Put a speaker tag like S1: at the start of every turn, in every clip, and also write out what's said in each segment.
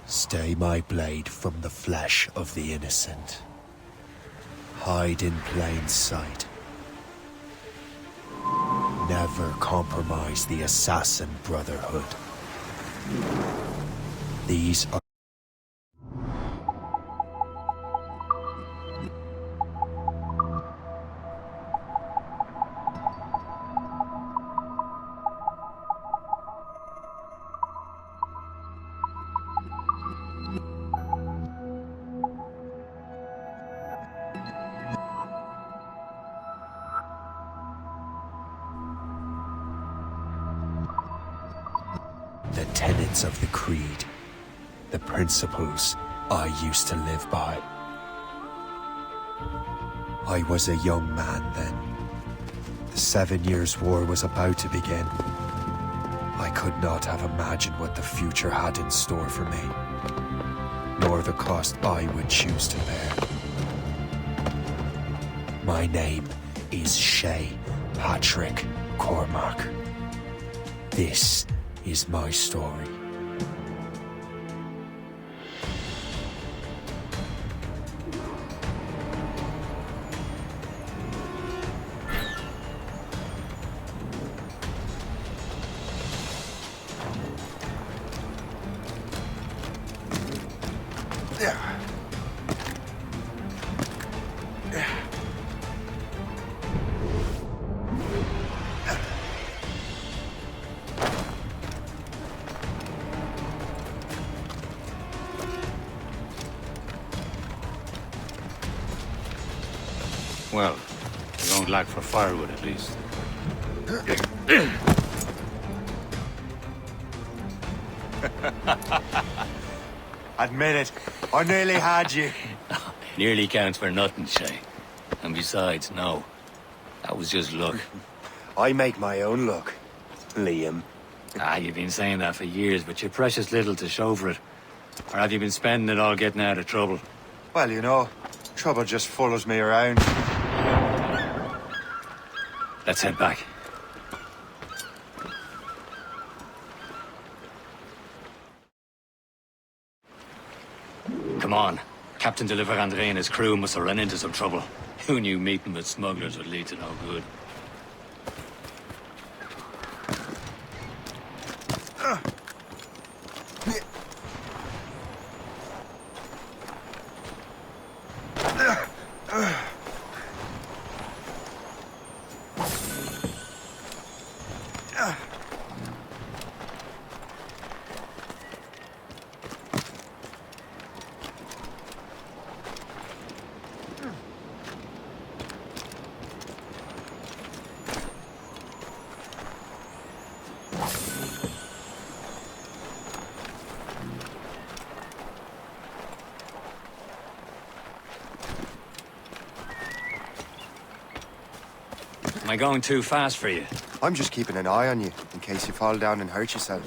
S1: Stay my blade from the flesh of the innocent. Hide in plain sight. Never compromise the Assassin Brotherhood. These are the tenets of the Creed, the principles I used to live by. I was a young man then. The 7 Years' War was about to begin. I could not have imagined what the future had in store for me, nor the cost I would choose to bear. My name is Shay Patrick Cormac. This is my story.
S2: Well, we don't lack for firewood, at least.
S3: Admit it, I nearly had you.
S2: Nearly counts for nothing, Shay. And besides, no. That was just luck.
S3: I make my own luck, Liam.
S2: You've been saying that for years, but you're precious little to show for it. Or have you been spending it all getting out of trouble?
S3: Well, you know, trouble just follows me around.
S2: Let's head back. Come on. Captain de Andre and his crew must have run into some trouble. Who knew meeting with smugglers would lead to no good? Am I going too fast for you?
S3: I'm just keeping an eye on you, in case you fall down and hurt yourself.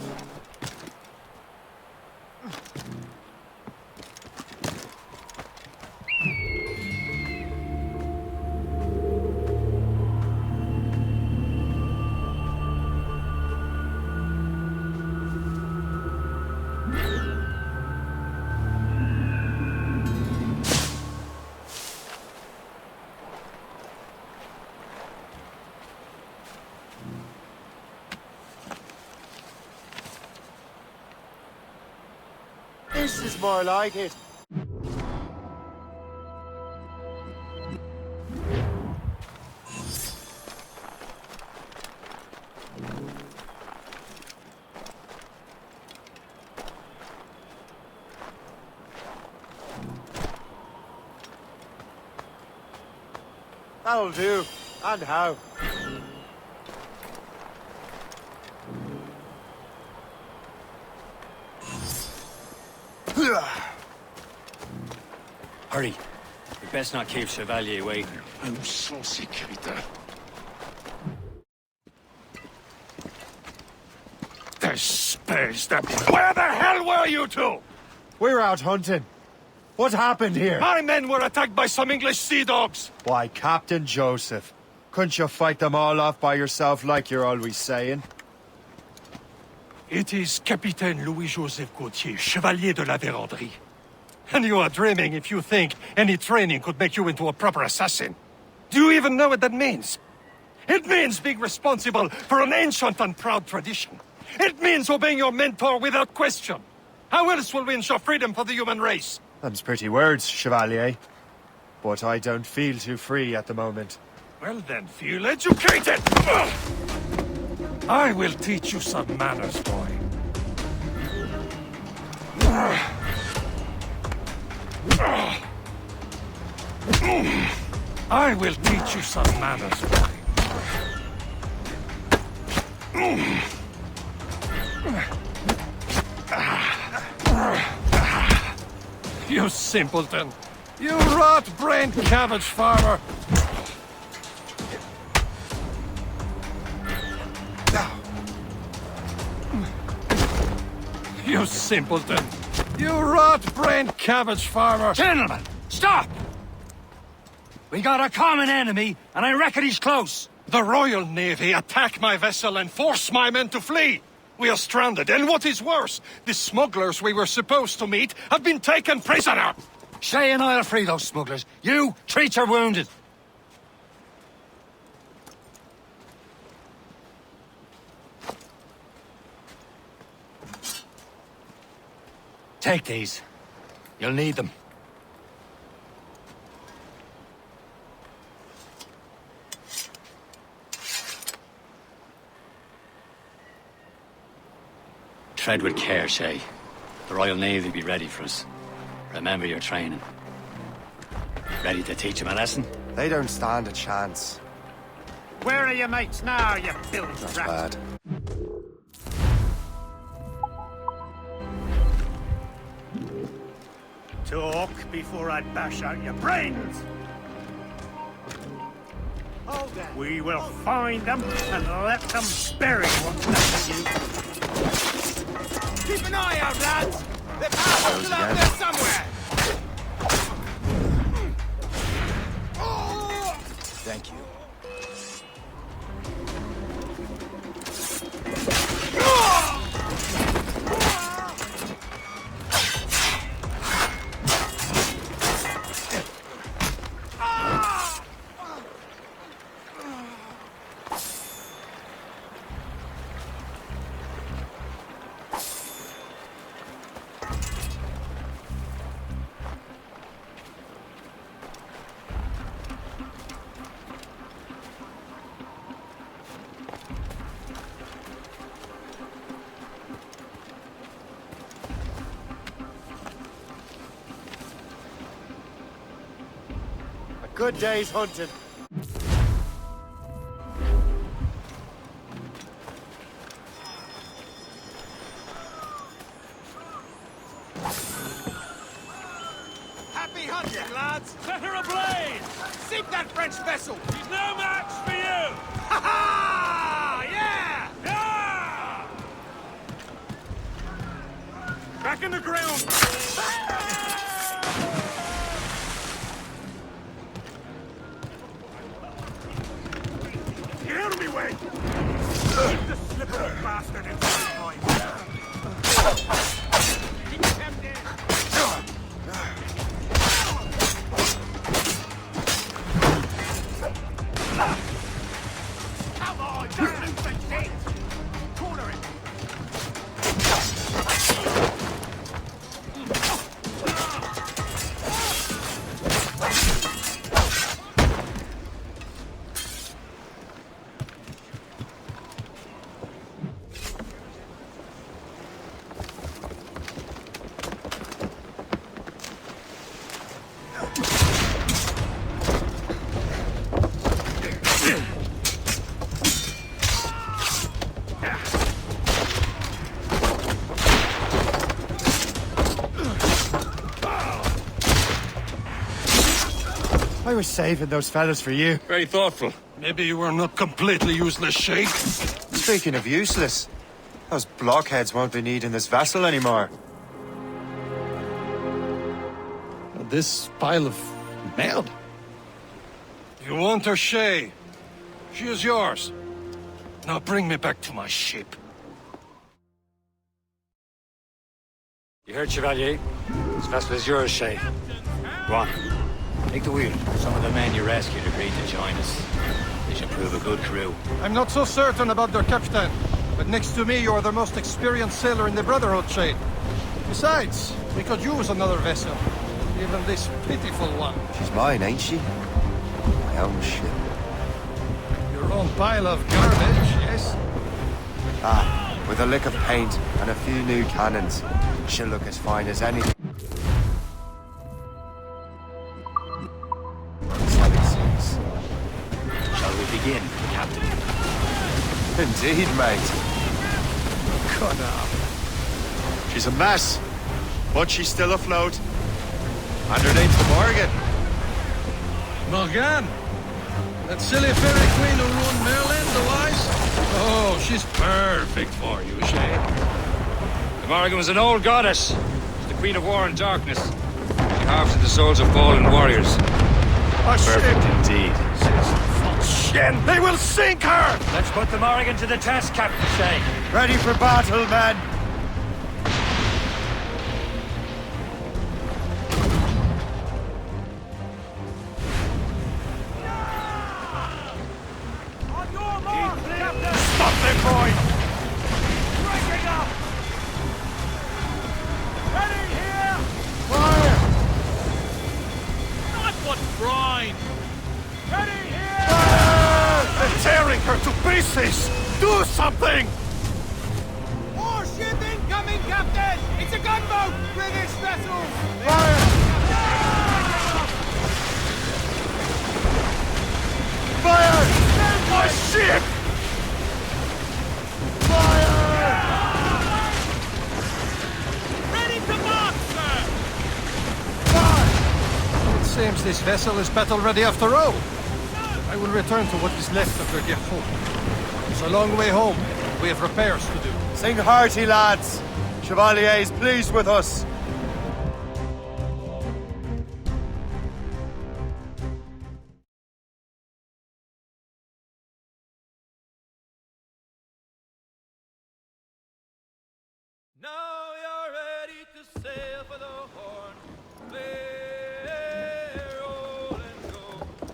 S3: This is more like it. That'll do. And how?
S2: Hurry. We best not keep Chevalier waiting.
S4: Nous sommes sécuritaires. space them. Where the hell were you two?
S3: We're out hunting. What happened here?
S4: My men were attacked by some English sea dogs.
S3: Why, Captain Joseph. Couldn't you fight them all off by yourself like you're always saying?
S4: It is Capitaine Louis-Joseph Gauthier, Chevalier de la Vérendrye. And you are dreaming if you think any training could make you into a proper assassin. Do you even know what that means? It means being responsible for an ancient and proud tradition. It means obeying your mentor without question. How else will we ensure freedom for the human race?
S3: Them's pretty words, Chevalier. But I don't feel too free at the moment.
S4: Well then, feel educated! I will teach you some manners, boy. I will teach you some manners, boy. You simpleton! You rot-brained cabbage farmer! You simpleton! You rot-brained cabbage farmer!
S2: Gentlemen, stop! We got a common enemy, and I reckon he's close.
S4: The Royal Navy attack my vessel and force my men to flee! We are stranded, and what is worse, the smugglers we were supposed to meet have been taken prisoner!
S2: Shay and I'll free those smugglers. You, treat your wounded. Take these. You'll need them. Tread with care, Shay. The Royal Navy will be ready for us. Remember your training. Ready to teach them a lesson?
S3: They don't stand a chance.
S5: Where are your mates now, you filthy
S3: Not
S5: rat?
S3: bad.
S5: Talk before I bash out your brains. We will find them and let them bury what's left of you.
S6: Keep an eye out, lads! They're powerful still out there somewhere!
S3: Thank you. Good day's hunting.
S6: Happy hunting, lads!
S4: Set her ablaze!
S6: Sink that French vessel!
S4: She's no match for you!
S6: Ha ha! Yeah!
S4: Yeah! Back in the ground! Get out of me way! Keep the slippery bastard inside my
S6: Keep him dead! Come on, don't lose the shit! Corner it!
S3: I was saving those fellas for you.
S4: Very thoughtful. Maybe you were not completely useless, Shay.
S3: Speaking of useless, Those blockheads won't be needing this vessel anymore.
S4: This pile of merde? You want her, Shay? She is yours. Now bring me back to my ship.
S2: You heard, Chevalier? This vessel is yours, Shay. Go on. Take the wheel. Some of the men you rescued agreed to join us. They should prove a good crew.
S4: I'm not so certain about their captain, but next to me, you're the most experienced sailor in the Brotherhood, Shay. Besides, we could use another vessel. Even this pitiful one.
S3: She's mine, ain't she? My own ship.
S4: Your own pile of garbage, yes?
S3: Ah, with a lick of paint and a few new cannons. She'll look as fine as any.
S2: Shall we begin, Captain?
S3: Indeed, mate.
S4: God,
S3: She's a mess, but she's still afloat. And her name's the Morgan.
S4: Morgan? That silly fairy queen who ruined Merlin, the wise? Oh, she's perfect for you, Shay.
S7: The Morrigan was an old goddess. She's the queen of war and darkness. She harvested the souls of fallen warriors.
S4: Oh,
S2: Perfect indeed.
S4: shit! They will sink her!
S2: Let's put the Morrigan to the test, Captain Shay.
S3: Ready for battle, men!
S6: On your mark, Captain!
S4: Stop them, boy!
S6: Breaking up! Ready here!
S3: Fire!
S6: Not what brine! Ready here!
S4: They're tearing her to pieces! Do something!
S6: Warship incoming, Captain! It's a gunboat! British vessels!
S3: Fire!
S4: My ship!
S6: Ready to march, sir!
S4: It seems this vessel is battle ready after all. I will return to what is left of their Gerfaut. It's a long way home. We have repairs to do.
S3: Sing hearty, lads. Chevalier is pleased with us.
S6: Now you're ready to sail for the Horn. Play, roll and go.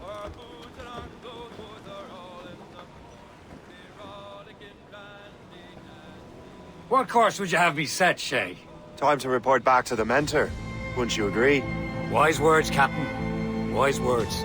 S6: Our boots and our clothes are all in the morn. Be rollicking, randy, dandy.
S2: What course would you have me set, Shay?
S3: Time to report back to the mentor. Wouldn't you agree?
S2: Wise words, Captain. Wise words.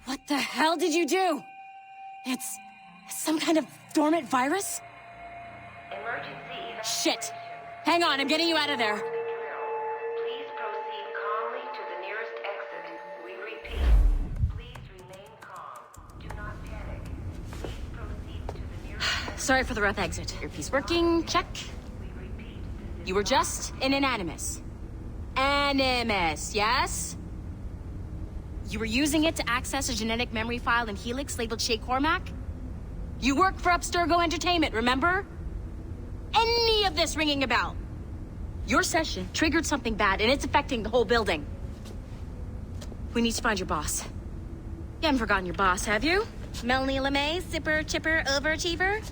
S8: What the hell did you do? It's some kind of dormant virus? Shit! Hang on, I'm getting you out of there.
S9: Please proceed calmly to the nearest exit. We repeat, please remain calm. Do not panic. Please proceed to the nearest exit.
S8: Sorry for the rough exit. Earpiece working, check.
S9: We repeat, this is
S8: You were just an Animus. Animus, yes? You were using it to access a genetic memory file in Helix labeled Shay Cormac? You work for Abstergo Entertainment, remember? Any of this ringing a bell? Your session triggered something bad, and it's affecting the whole building. We need to find your boss. You haven't forgotten your boss, have you? Melanie LeMay, zipper, chipper, overachiever?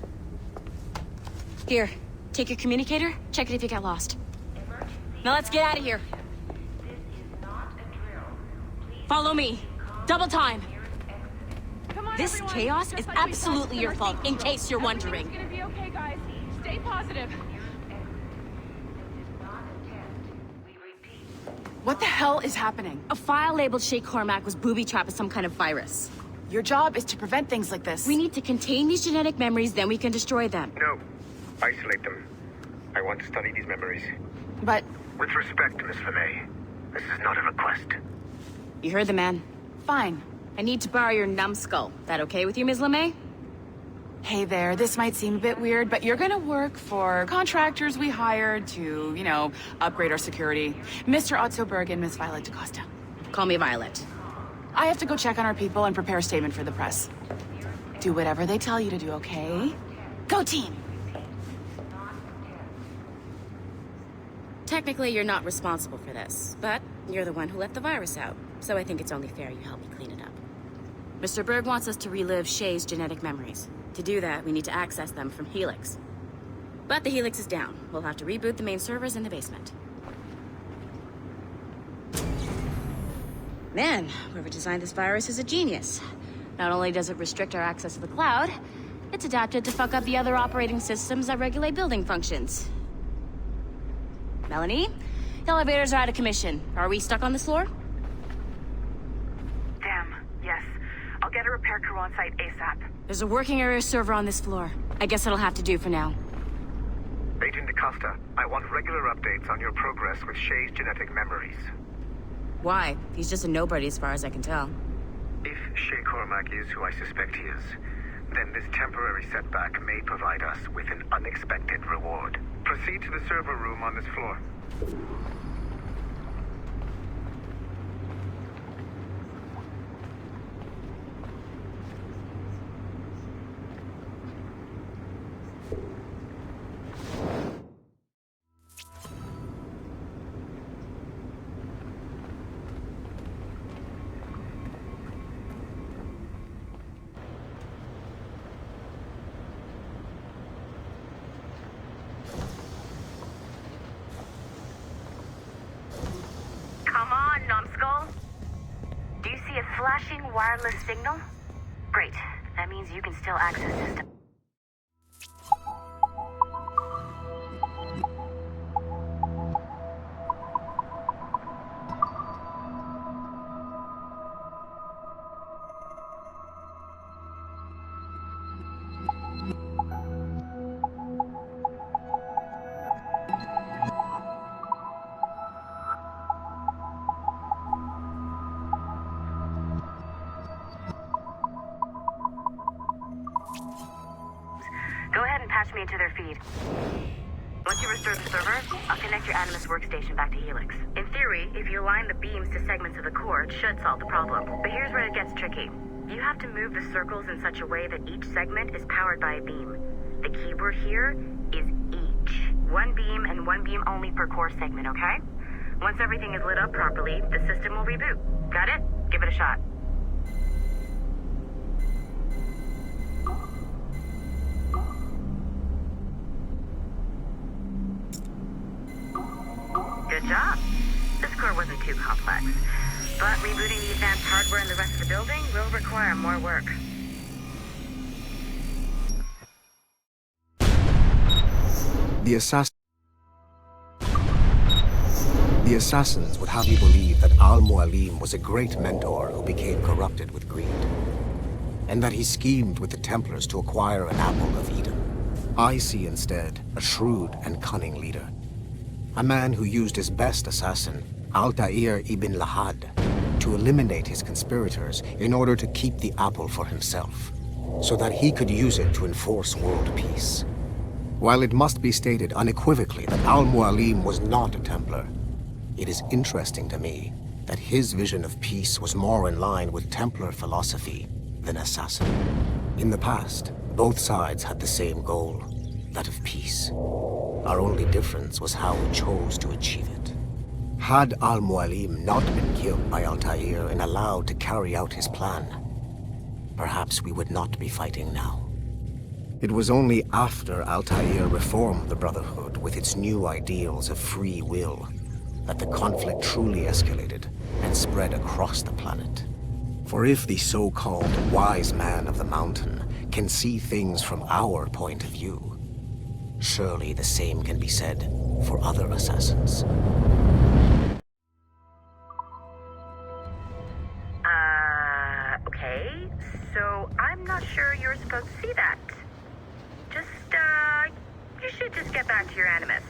S8: Here, take your communicator, check it if you get lost. Now let's get out of here.
S9: this is not a drill. Please
S8: Follow me. Double time.
S10: Come on,
S8: This
S10: everyone.
S8: chaos
S10: Just
S8: is
S10: like we
S8: absolutely
S10: said,
S8: your fault, in
S10: everything's
S8: case you're wondering.
S10: gonna be okay, guys. Stay positive.
S9: this is not a test. We repeat.
S11: What the hell is happening?
S8: A file labeled Shay Cormac was booby-trapped with some kind of virus.
S11: Your job is to prevent things like this.
S8: We need to contain these genetic memories, then we can destroy them.
S12: No. Isolate them. I want to study these memories.
S11: But
S12: With respect, Miss LeMay, this is not a request.
S8: You heard the man.
S11: fine.
S8: I need to borrow your numbskull. That okay with you, Ms. LeMay?
S11: Hey there, this might seem a bit weird, but you're gonna work for contractors we hired to, upgrade our security. Mr. Otto Berg and Miss Violet DaCosta.
S8: Call me Violet.
S11: I have to go check on our people and prepare a statement for the press. Do whatever they tell you to do, okay? Go team!
S8: Technically, you're not responsible for this, but you're the one who let the virus out, so I think it's only fair you help me clean it up. Mr. Berg wants us to relive Shay's genetic memories. To do that, we need to access them from Helix. But the Helix is down. We'll have to reboot the main servers in the basement. Man, whoever designed this virus is a genius. Not only does it restrict our access to the cloud, it's adapted to fuck up the other operating systems that regulate building functions. Melanie? The elevators are out of commission. Are we stuck on this floor?
S13: Damn, yes. I'll get a repair crew on site ASAP.
S8: There's a working area server on this floor. I guess it'll have to do for now.
S12: Agent DaCosta, I want regular updates on your progress with Shay's genetic memories.
S8: Why? He's just a nobody as far as I can tell.
S12: If Shay Cormac is who I suspect he is, then this temporary setback may provide us with an unexpected reward. Proceed to the server room on this floor.
S13: Come on, numbskull. Do you see a flashing wireless signal? Great. That means you can still access system. Go ahead and patch me into their feed. Once you restore the server, I'll connect your Animus workstation back to Helix. In theory, if you align the beams to segments of the core, it should solve the problem. But here's where it gets tricky. You have to move the circles in such a way that each segment is powered by a beam. The keyword here is each. One beam and one beam only per core segment, okay? Once everything is lit up properly, the system will reboot. Got it? Give it a shot. Good job. This core wasn't too complex. But rebooting the advanced hardware in the rest of the building will require more work.
S14: The assassins would have you believe that Al-Mualim was a great mentor who became corrupted with greed, and that he schemed with the Templars to acquire an apple of Eden. I see instead a shrewd and cunning leader, a man who used his best assassin, Altair ibn Lahad, to eliminate his conspirators in order to keep the apple for himself, so that he could use it to enforce world peace. While it must be stated unequivocally that Al-Mualim was not a Templar, it is interesting to me that his vision of peace was more in line with Templar philosophy than assassin. In the past, both sides had the same goal, that of peace. Our only difference was how we chose to achieve it. Had Al-Mualim not been killed by Altair and allowed to carry out his plan, perhaps we would not be fighting now. It was only after Altair reformed the Brotherhood with its new ideals of free will that the conflict truly escalated and spread across the planet. For if the so-called wise man of the mountain can see things from our point of view, surely the same can be said for other assassins.
S13: Okay, so I'm not sure you're supposed to see that. You should just get back to your Animus.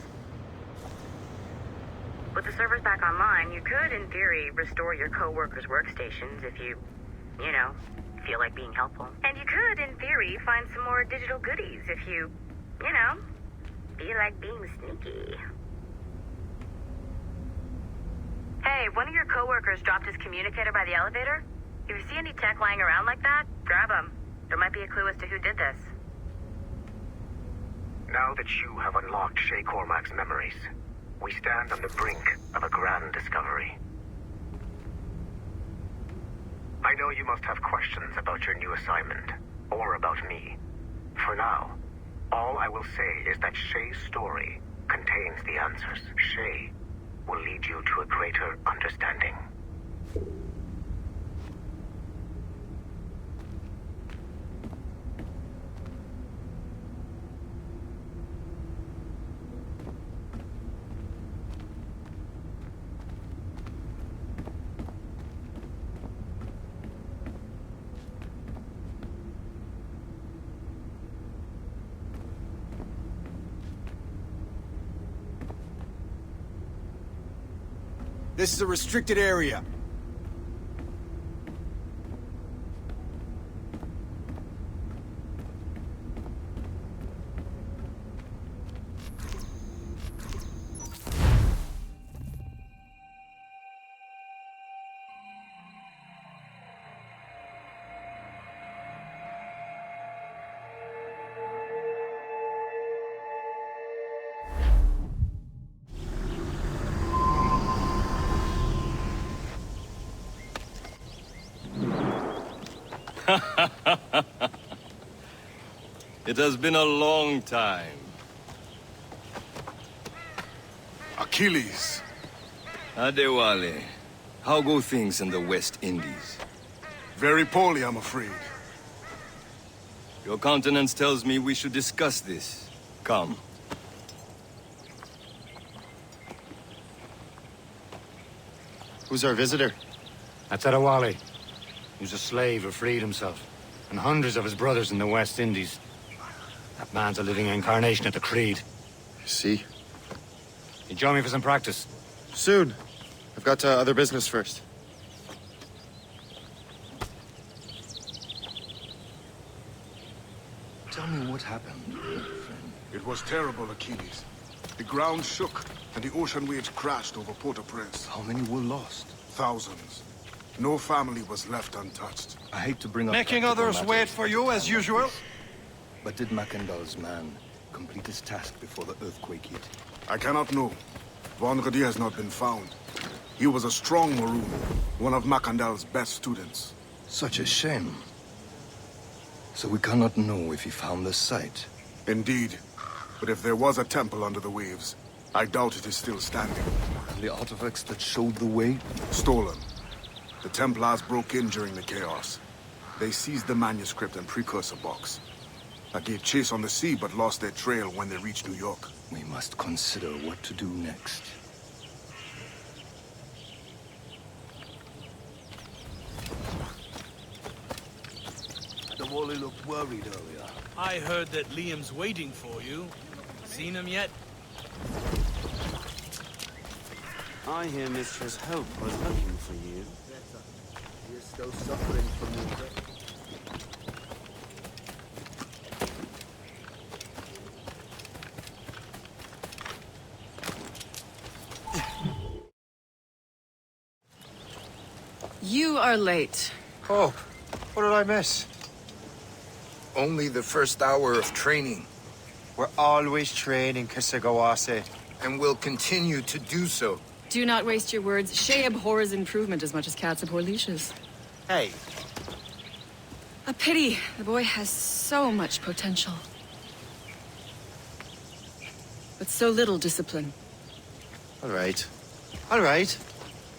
S13: With the servers back online, you could, in theory, restore your co-workers' workstations if you you know, feel like being helpful. And you could, in theory, find some more digital goodies if you know, feel like being sneaky. Hey, one of your coworkers dropped his communicator by the elevator. If you see any tech lying around like that, grab him. There might be a clue as to who did this.
S12: Now that you have unlocked Shay Cormac's memories, we stand on the brink of a grand discovery. I know you must have questions about your new assignment, or about me. For now, all I will say is that Shay's story contains the answers. Shay will lead you to a greater understanding.
S15: This is a restricted area.
S6: It has been a long time.
S15: Achilles.
S6: Adewale, how go things in the West Indies?
S15: Very poorly, I'm afraid.
S6: Your countenance tells me we should discuss this. Come.
S3: Who's our visitor?
S2: That's Adewale. He was a slave who freed himself, and hundreds of his brothers in the West Indies. That man's a living incarnation of the Creed.
S3: See?
S2: You join me for some practice?
S3: Soon. I've got other business first.
S6: Tell me what happened, friend.
S15: It was terrible, Achilles. The ground shook, and the ocean waves crashed over Port-au-Prince.
S6: How many were lost?
S15: Thousands. No family was left untouched.
S6: I hate to bring up...
S4: Making
S6: practical
S4: others
S6: matters,
S4: wait for you, as usual?
S6: But did Macandal's man complete his task before the earthquake hit?
S15: I cannot know. Vendredi has not been found. He was a strong Maroon, one of Macandal's best students.
S6: Such a shame. So we cannot know if he found the site.
S15: Indeed. But if there was a temple under the waves, I doubt it is still standing.
S6: And the artifacts that showed the way?
S15: Stolen. The Templars broke in during the chaos. They seized the manuscript and precursor box. I gave chase on the sea, but lost their trail when they reached New York.
S6: We must consider what to do next.
S16: Adewale looked worried earlier.
S17: I heard that Liam's waiting for you. Seen him yet?
S16: I hear Mistress Hope was looking for you.
S14: He is still suffering from the...
S11: You are late.
S1: Oh, what did I miss?
S18: Only the first hour of training.
S1: We're always training, Kisagawase.
S18: And will continue to do so.
S19: Do not waste your words. Shay abhors improvement as much as cats abhor leashes.
S1: Hey.
S19: A pity. The boy has so much potential. But so little discipline.
S3: All right. All right.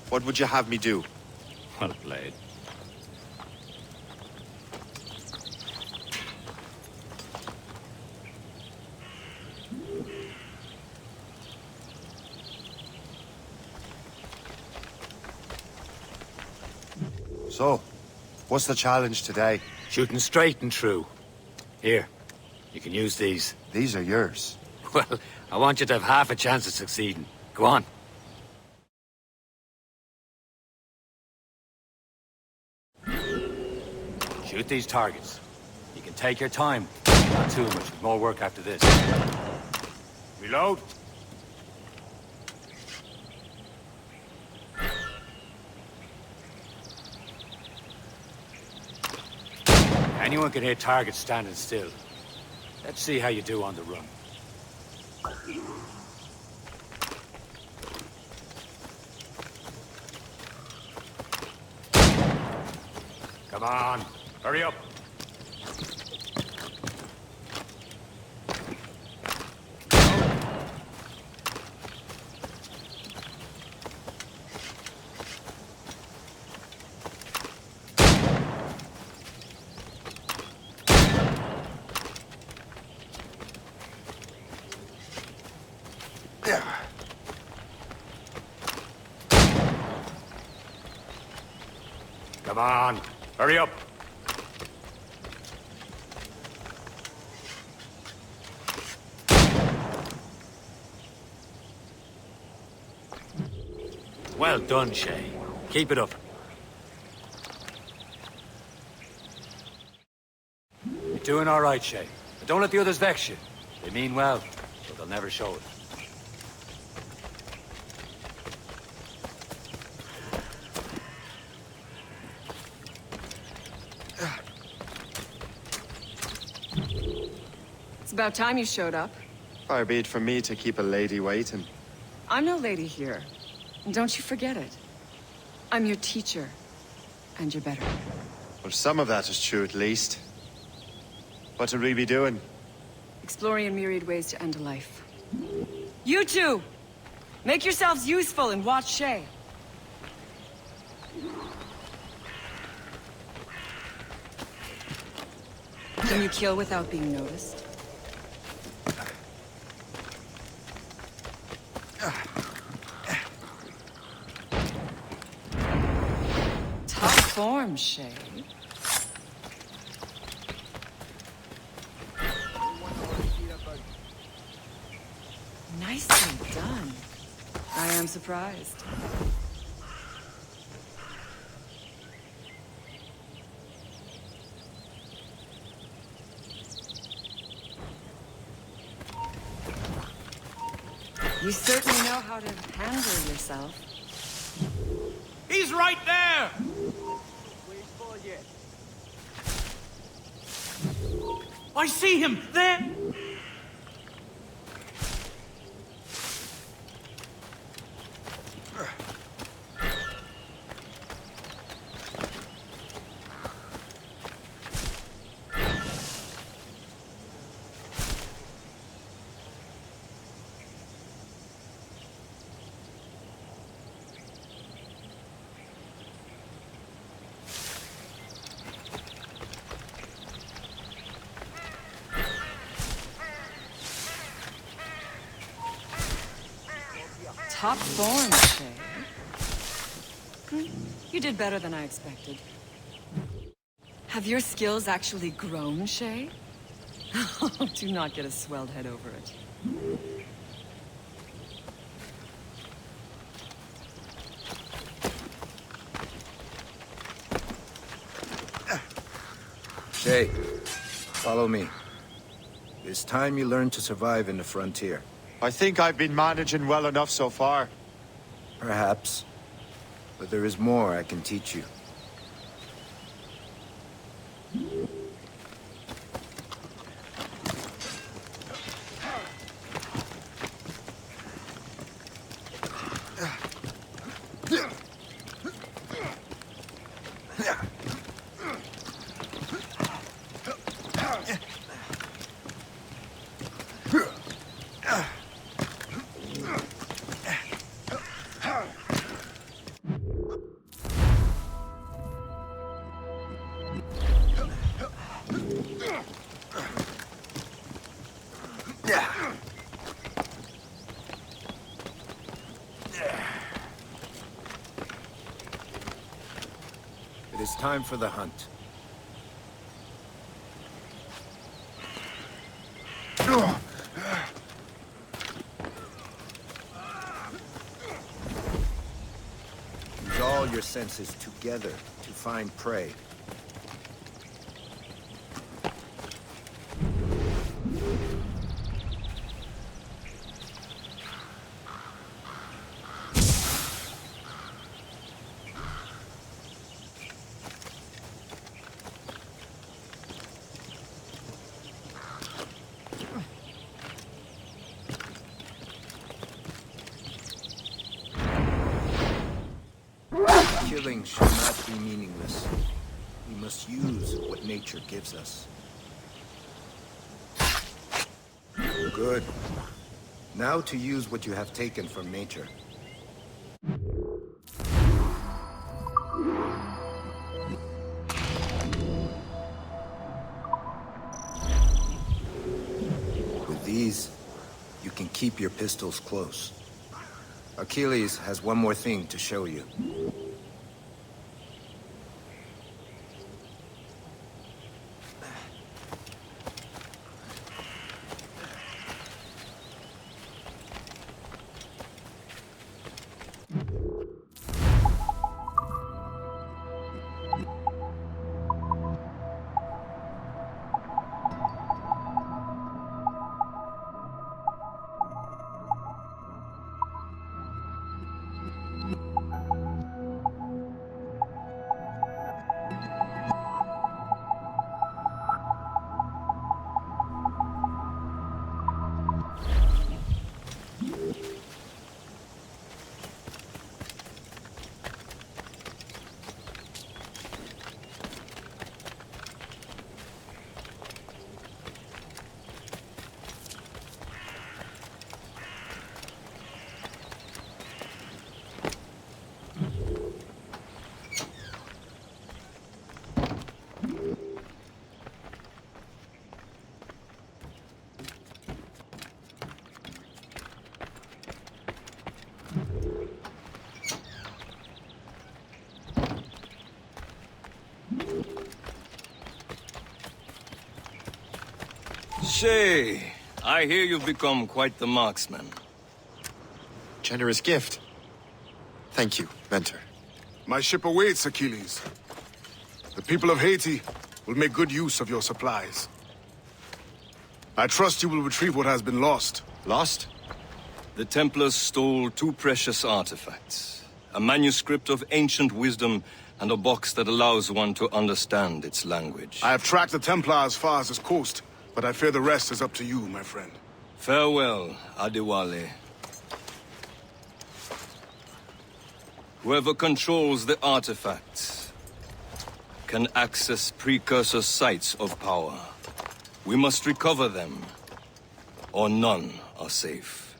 S3: What would you have me do?
S2: Well played.
S1: So, what's the challenge today?
S2: Shooting straight and true. Here, you can use these.
S1: These are yours.
S2: Well, I want you to have half a chance of succeeding. Go on. Shoot these targets. You can take your time. Not too much. More work after this. Reload. Anyone can hit targets standing still. Let's see how you do on the run. Come on, hurry up. Come on, hurry up. Well done, Shay. Keep it up. You're doing all right, Shay. But don't let the others vex you. They mean well, but they'll never show it.
S19: It's about time you showed up.
S3: Far be it from me to keep a lady waiting.
S19: I'm no lady here. And don't you forget it. I'm your teacher. And you're better.
S3: Well, some of that is true at least. What would we be doing?
S19: Exploring a myriad ways to end a life. You two! Make yourselves useful and watch Shay. Can you kill without being noticed? Top form, Shay. Nicely done. I am surprised. You certainly know how to handle yourself.
S17: He's right there! I see him! There!
S19: Top form, Shay. You did better than I expected. Have your skills actually grown, Shay? Do not get a swelled head over it.
S18: Shay, follow me. It's time you learn to survive in the frontier.
S3: I think I've been managing well enough so far.
S18: Perhaps. But there is more I can teach you. It is time for the hunt. Use all your senses together to find prey. Killing should not be meaningless. We must use what nature gives us. Good. Now to use what you have taken from nature. With these, you can keep your pistols close. Achilles has one more thing to show you.
S16: Shay, I hear you've become quite the marksman.
S3: Generous gift. Thank you, Mentor.
S15: My ship awaits, Achilles. The people of Haiti will make good use of your supplies. I trust you will retrieve what has been lost.
S3: Lost?
S16: The Templars stole 2 precious artifacts. A manuscript of ancient wisdom and a box that allows one to understand its language.
S15: I have tracked the Templar as far as this coast, but I fear the rest is up to you, my friend.
S16: Farewell, Adewale. Whoever controls the artifacts can access precursor sites of power. We must recover them, or none are safe.